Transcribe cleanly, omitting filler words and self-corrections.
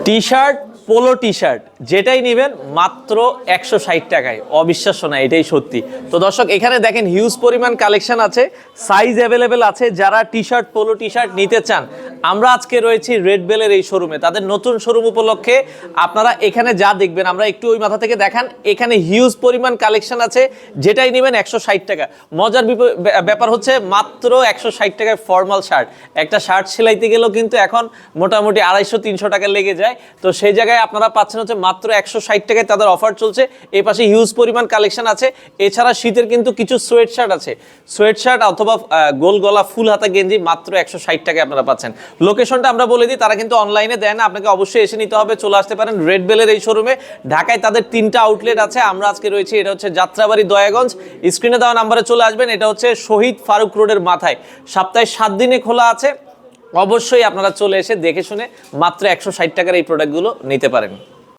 T shirt, polo T shirt যেটাই নেবেন মাত্র 160 টাকায়। অবিশ্বাস্য না, এটাই সত্যি। তো দর্শক এখানে দেখেন হিউজ পরিমাণ কালেকশন আছে, সাইজ অ্যাভেলেবেল আছে। যারা T shirt, polo T shirt নিতে চান, আমরা আজকে রয়েছি রেড বেলের এই শোরুমে। তাদের নতুন শোরুম উপলক্ষে আপনারা এখানে যা দেখবেন, আমরা একটু ওই মাথা থেকে দেখান, এখানে হিউজ পরিমাণ কালেকশন আছে, যেটাই নেবেন 160 টাকা। মজার ব্যাপার হচ্ছে মাত্র 160 টাকায় ফর্মাল শার্ট। একটা শার্ট সেলাইতে গেলেও কিন্তু এখন মোটামুটি 250-300 টাকা লেগে যায়। তো সেই জায়গায় আপনারা পাচ্ছেন হচ্ছে মাত্র 160 টাকায়। তাদের অফার চলছে। এই পাশে হিউজ পরিমাণ কালেকশন আছে। এছাড়া শীতের কিন্তু কিছু সোয়েট শার্ট আছে, সোয়েট শার্ট অথবা গোল গলা ফুল হাতা গেঞ্জি মাত্র 160 টাকায় আপনারা পাচ্ছেন। লোকেশনটা আমরা বলে দিই, তারা কিন্তু অনলাইনে দেয় না, আপনাকে অবশ্যই এসে নিতে হবে। চলে আসতে পারেন রেড বেলের এই শোরুমে। ঢাকায় তাদের 3টা আউটলেট আছে। আমরা আজকে রয়েছি, এটা হচ্ছে যাত্রাবাড়ি, দয়াগঞ্জ। স্ক্রিনে দেওয়া নাম্বারে চলে আসবেন। এটা হচ্ছে শহীদ ফারুক রোডের মাথায়। সপ্তাহে 7 দিনে খোলা আছে। অবশ্যই আপনারা চলে এসে দেখে শুনে মাত্র 160 টাকার এই প্রোডাক্টগুলো নিতে পারেন।